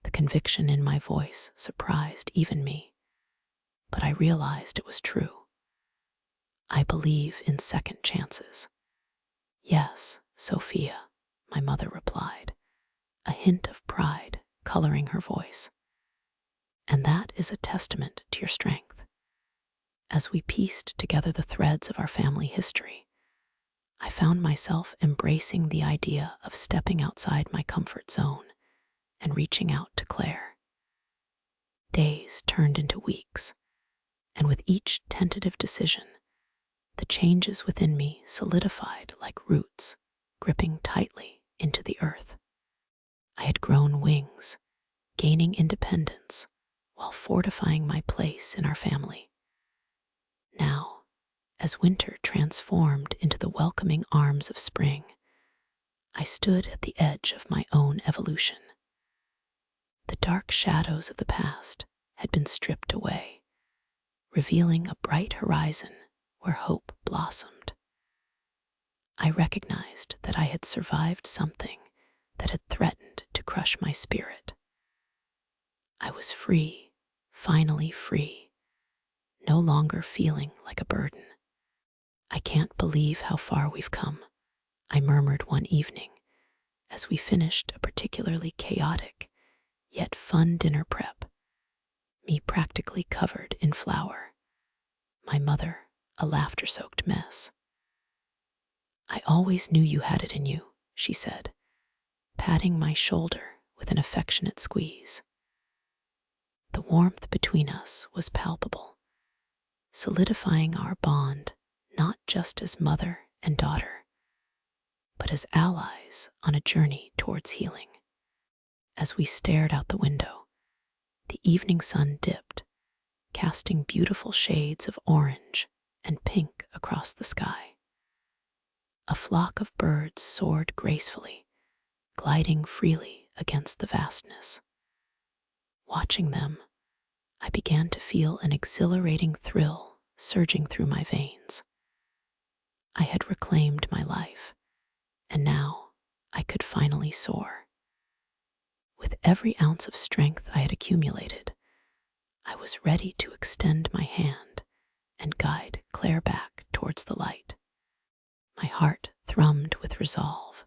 The conviction in my voice surprised even me, but I realized it was true. I believe in second chances. Yes, Sophia, my mother replied, a hint of pride coloring her voice. And that is a testament to your strength. As we pieced together the threads of our family history, I found myself embracing the idea of stepping outside my comfort zone and reaching out to Claire. Days turned into weeks, and with each tentative decision, the changes within me solidified like roots gripping tightly into the earth. I had grown wings, gaining independence while fortifying my place in our family. Now, as winter transformed into the welcoming arms of spring, I stood at the edge of my own evolution. The dark shadows of the past had been stripped away, revealing a bright horizon where hope blossomed. I recognized that I had survived something that had threatened to crush my spirit. I was free, finally free, no longer feeling like a burden. I can't believe how far we've come, I murmured one evening as we finished a particularly chaotic yet fun dinner prep, me practically covered in flour, my mother a laughter-soaked mess. I always knew you had it in you, she said, patting my shoulder with an affectionate squeeze. The warmth between us was palpable, solidifying our bond not just as mother and daughter, but as allies on a journey towards healing. As we stared out the window, the evening sun dipped, casting beautiful shades of orange and pink across the sky. A flock of birds soared gracefully, gliding freely against the vastness. Watching them, I began to feel an exhilarating thrill surging through my veins. I had reclaimed my life, and now I could finally soar. With every ounce of strength I had accumulated, I was ready to extend my hand and guide Claire back towards the light. My heart thrummed with resolve,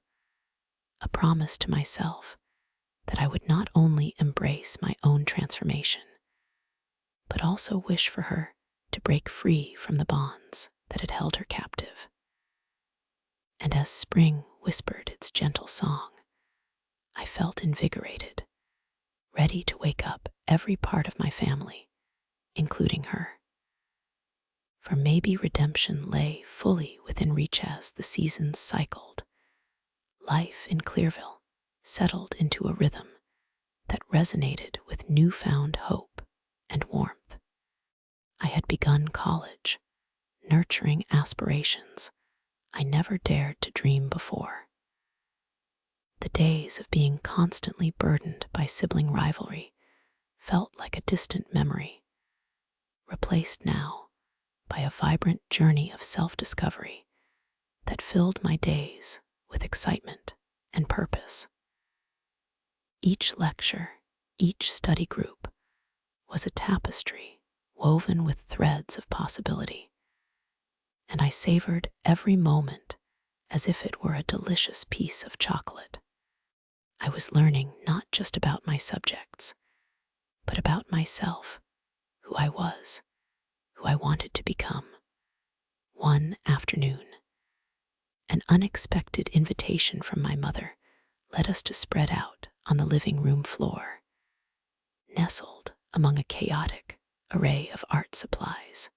a promise to myself that I would not only embrace my own transformation, but also wish for her to break free from the bonds that had held her captive. And as spring whispered its gentle song, I felt invigorated, ready to wake up every part of my family, including her. For maybe redemption lay fully within reach as the seasons cycled. Life in Clearville settled into a rhythm that resonated with newfound hope and warmth. I had begun college, nurturing aspirations I never dared to dream before. The days of being constantly burdened by sibling rivalry felt like a distant memory, replaced now by a vibrant journey of self-discovery that filled my days with excitement and purpose. Each lecture, each study group was a tapestry woven with threads of possibility, and I savored every moment as if it were a delicious piece of chocolate. I was learning not just about my subjects, but about myself, who I was, who I wanted to become. One afternoon, an unexpected invitation from my mother led us to spread out on the living room floor, nestled among a chaotic array of art supplies.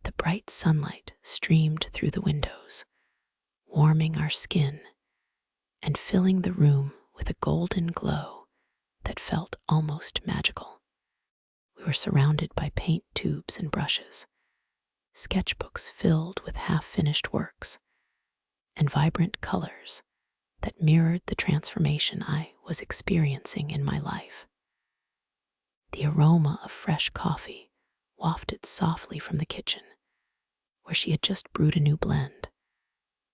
The bright sunlight streamed through the windows, warming our skin and filling the room with a golden glow that felt almost magical. We were surrounded by paint tubes and brushes, sketchbooks filled with half-finished works, and vibrant colors that mirrored the transformation I was experiencing in my life. The aroma of fresh coffee wafted softly from the kitchen, where she had just brewed a new blend,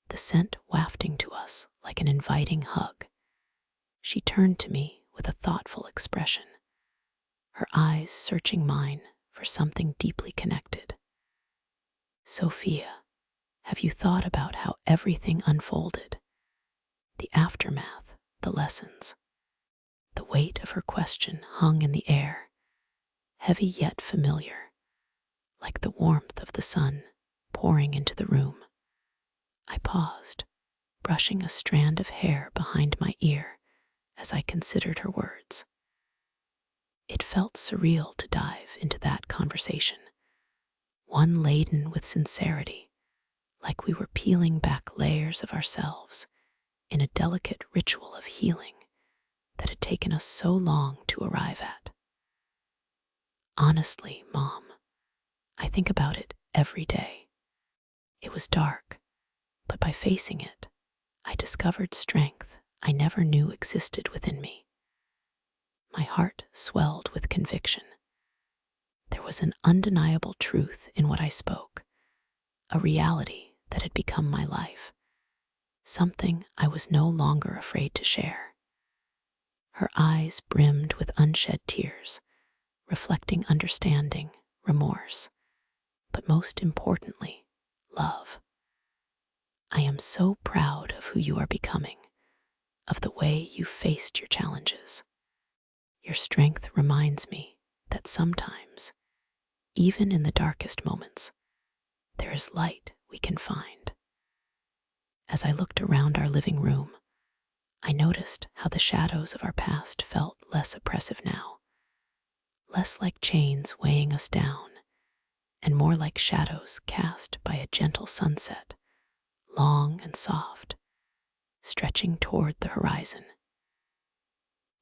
the scent wafting to us like an inviting hug. She turned to me with a thoughtful expression, her eyes searching mine for something deeply connected. "Sophia, have you thought about how everything unfolded? The aftermath, the lessons." The weight of her question hung in the air, heavy yet familiar, like the warmth of the sun pouring into the room. I paused, brushing a strand of hair behind my ear as I considered her words. It felt surreal to dive into that conversation, one laden with sincerity, like we were peeling back layers of ourselves in a delicate ritual of healing that had taken us so long to arrive at. Honestly, Mom, I think about it every day. It was dark, but by facing it, I discovered strength I never knew existed within me. My heart swelled with conviction. There was an undeniable truth in what I spoke, a reality that had become my life, something I was no longer afraid to share. Her eyes brimmed with unshed tears, reflecting understanding, remorse, but most importantly, love. "I am so proud of who you are becoming, of the way you faced your challenges. Your strength reminds me that sometimes, even in the darkest moments, there is light we can find." As I looked around our living room, I noticed how the shadows of our past felt less oppressive now, less like chains weighing us down, and more like shadows cast by a gentle sunset, long and soft, stretching toward the horizon.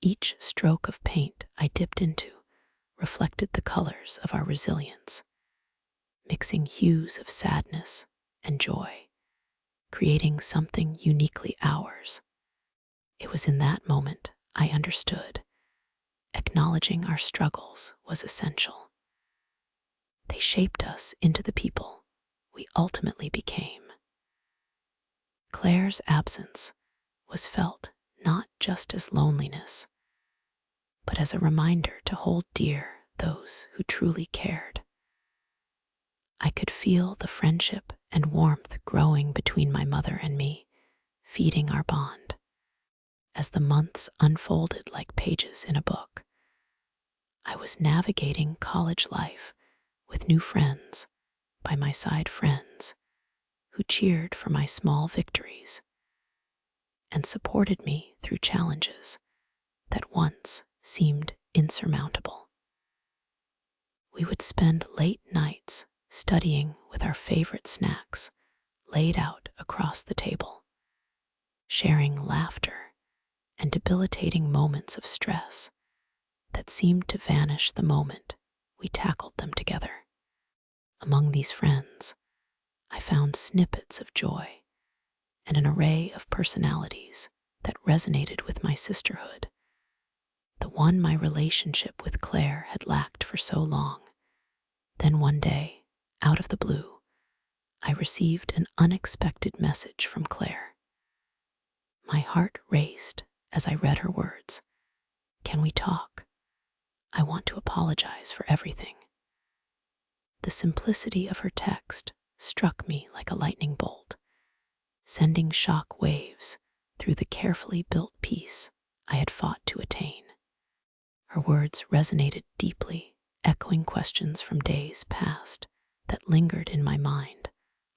Each stroke of paint I dipped into reflected the colors of our resilience, mixing hues of sadness and joy, creating something uniquely ours. It was in that moment I understood acknowledging our struggles was essential. They shaped us into the people we ultimately became. Claire's absence was felt not just as loneliness, but as a reminder to hold dear those who truly cared. I could feel the friendship and warmth growing between my mother and me, feeding our bond. As the months unfolded like pages in a book, I was navigating college life with new friends, by my side friends, who cheered for my small victories and supported me through challenges that once seemed insurmountable. We would spend late nights studying with our favorite snacks laid out across the table, sharing laughter and debilitating moments of stress that seemed to vanish the moment we tackled them together. Among these friends, I found snippets of joy and an array of personalities that resonated with my sisterhood, the one my relationship with Claire had lacked for so long. Then one day, out of the blue, I received an unexpected message from Claire. My heart raced as I read her words. "Can we talk? I want to apologize for everything." The simplicity of her text struck me like a lightning bolt, sending shock waves through the carefully built peace I had fought to attain. Her words resonated deeply, echoing questions from days past that lingered in my mind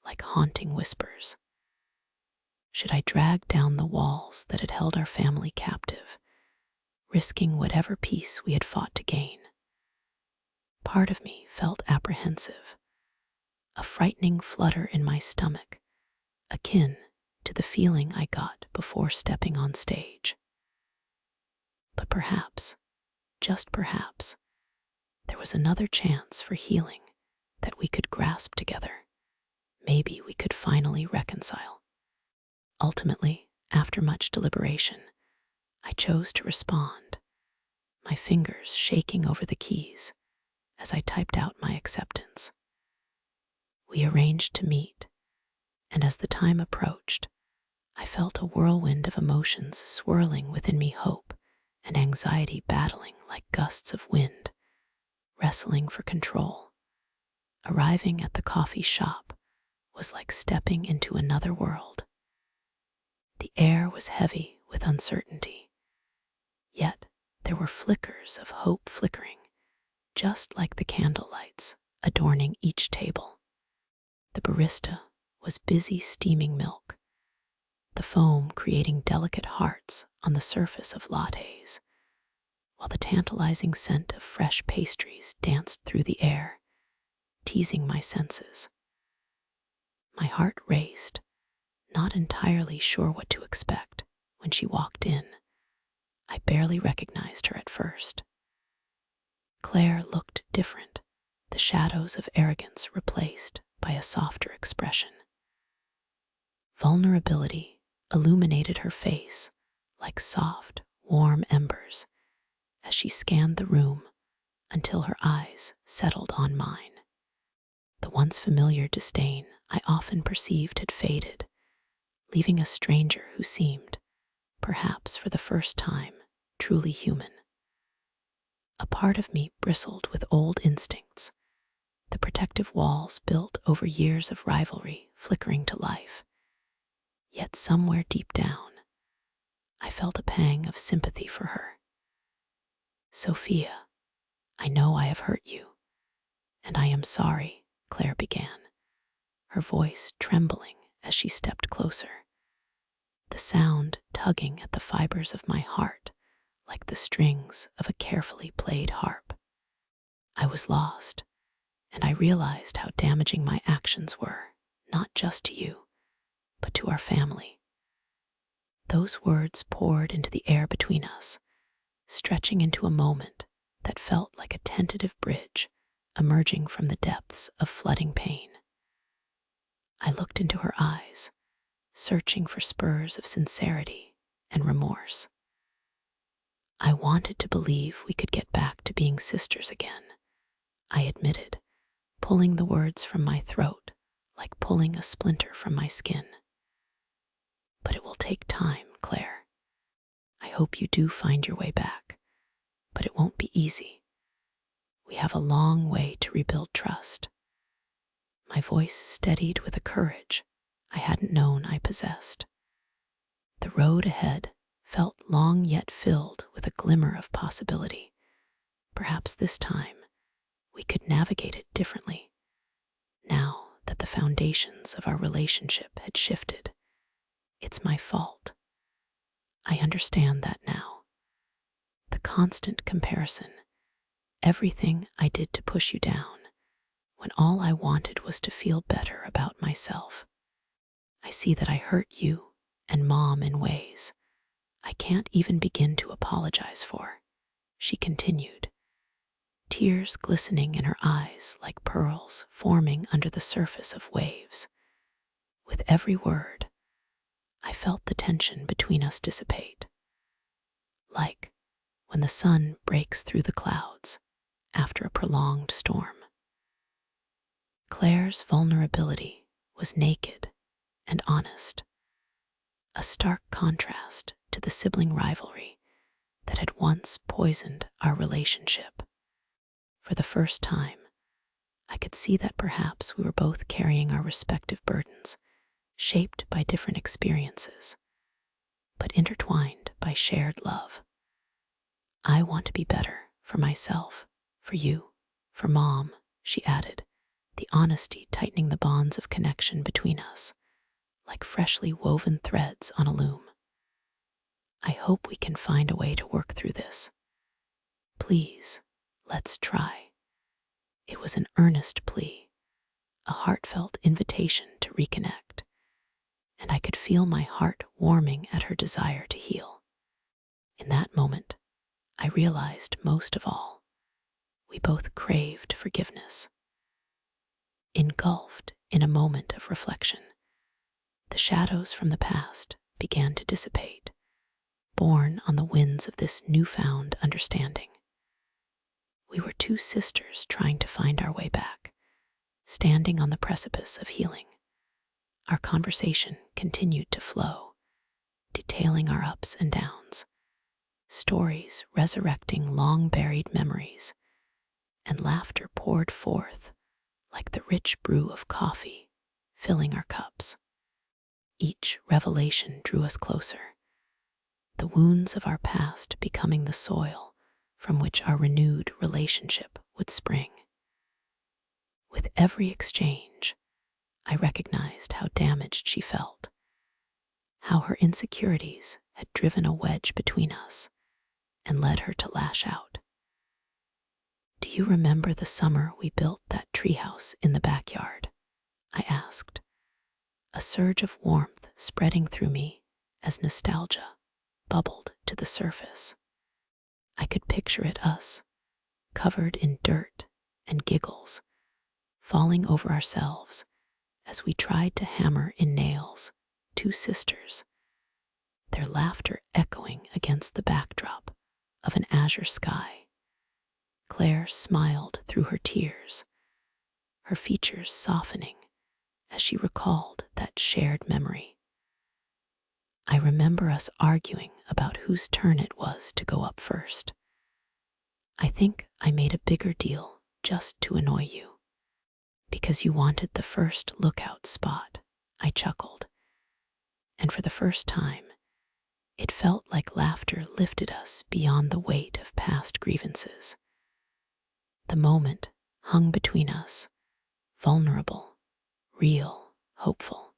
like haunting whispers. Should I drag down the walls that had held our family captive, risking whatever peace we had fought to gain? Part of me felt apprehensive, a frightening flutter in my stomach, akin to the feeling I got before stepping on stage. But perhaps, just perhaps, there was another chance for healing that we could grasp together. Maybe we could finally reconcile. Ultimately, After much deliberation, I chose to respond, my fingers shaking over the keys as I typed out my acceptance. We arranged to meet, and as the time approached, I felt a whirlwind of emotions swirling within me, hope and anxiety battling like gusts of wind, wrestling for control. Arriving at the coffee shop was like stepping into another world. The air was heavy with uncertainty, yet there were flickers of hope flickering, just like the candle lights adorning each table. The barista was busy steaming milk, the foam creating delicate hearts on the surface of lattes, while the tantalizing scent of fresh pastries danced through the air, teasing my senses. My heart raced, not entirely sure what to expect when she walked in. I barely recognized her at first. Claire looked different, the shadows of arrogance replaced by a softer expression. Vulnerability illuminated her face like soft, warm embers as she scanned the room until her eyes settled on mine. The once familiar disdain I often perceived had faded, leaving a stranger who seemed, perhaps for the first time, truly human. A part of me bristled with old instincts, the protective walls built over years of rivalry flickering to life. Yet somewhere deep down, I felt a pang of sympathy for her. "Sophia, I know I have hurt you, and I am sorry," Claire began, her voice trembling as she stepped closer, the sound tugging at the fibers of my heart like the strings of a carefully played harp. I was lost, and I realized how damaging my actions were, not just to you, but to our family. Those words poured into the air between us, stretching into a moment that felt like a tentative bridge emerging from the depths of flooding pain. I looked into her eyes, searching for spurs of sincerity and remorse. "I wanted to believe we could get back to being sisters again," I admitted, pulling the words from my throat like pulling a splinter from my skin. "But it will take time, Claire. I hope you do find your way back, but it won't be easy. We have a long way to rebuild trust." My voice steadied with a courage I hadn't known I possessed. The road ahead felt long yet filled with a glimmer of possibility. Perhaps this time we could navigate it differently, now that the foundations of our relationship had shifted. It's my fault. I understand that now. The constant comparison, everything I did to push you down, when all I wanted was to feel better about myself. I see that I hurt you and Mom in ways I can't even begin to apologize for," she continued, tears glistening in her eyes like pearls forming under the surface of waves. With every word, I felt the tension between us dissipate, like when the sun breaks through the clouds after a prolonged storm. Claire's vulnerability was naked and honest, a stark contrast to the sibling rivalry that had once poisoned our relationship. For the first time, I could see that perhaps we were both carrying our respective burdens, shaped by different experiences, but intertwined by shared love. "I want to be better for myself, for you, for Mom," she added, the honesty tightening the bonds of connection between us, like freshly woven threads on a loom. "I hope we can find a way to work through this. Please, let's try." It was an earnest plea, a heartfelt invitation to reconnect, and I could feel my heart warming at her desire to heal. In that moment, I realized most of all, we both craved forgiveness. Engulfed in a moment of reflection, the shadows from the past began to dissipate, borne on the winds of this newfound understanding. We were two sisters trying to find our way back, standing on the precipice of healing. Our conversation continued to flow, detailing our ups and downs, stories resurrecting long-buried memories, and laughter poured forth like the rich brew of coffee, filling our cups. Each revelation drew us closer, the wounds of our past becoming the soil from which our renewed relationship would spring. With every exchange, I recognized how damaged she felt, how her insecurities had driven a wedge between us and led her to lash out. "Do you remember the summer we built that treehouse in the backyard?" I asked, a surge of warmth spreading through me as nostalgia bubbled to the surface. I could picture it us, covered in dirt and giggles, falling over ourselves as we tried to hammer in nails, two sisters, their laughter echoing against the backdrop of an azure sky. Claire smiled through her tears, her features softening as she recalled that shared memory. I remember us arguing about whose turn it was to go up first. "I think I made a bigger deal just to annoy you, because you wanted the first lookout spot," I chuckled. And for the first time, it felt like laughter lifted us beyond the weight of past grievances. The moment hung between us, vulnerable, real, hopeful.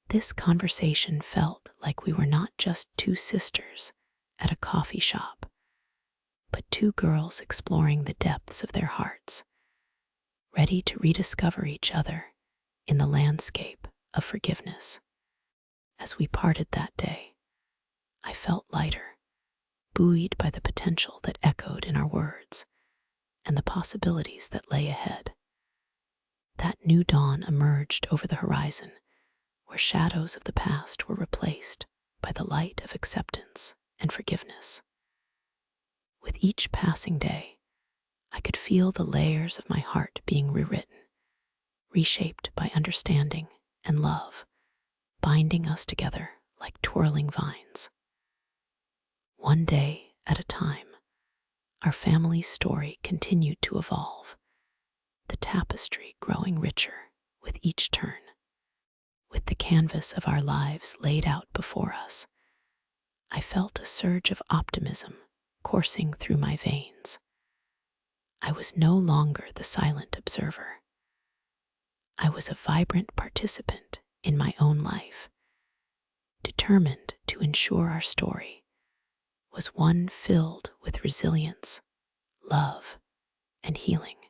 This conversation felt like we were not just two sisters at a coffee shop, but two girls exploring the depths of their hearts, ready to rediscover each other in the landscape of forgiveness. As we parted that day, I felt lighter, buoyed by the potential that echoed in our words and the possibilities that lay ahead. That new dawn emerged over the horizon, where shadows of the past were replaced by the light of acceptance and forgiveness. With each passing day, I could feel the layers of my heart being rewritten, reshaped by understanding and love, binding us together like twirling vines. One day at a time, our family's story continued to evolve, the tapestry growing richer with each turn. With the canvas of our lives laid out before us, I felt a surge of optimism coursing through my veins. I was no longer the silent observer. I was a vibrant participant in my own life, determined to ensure our story was one filled with resilience, love, and healing.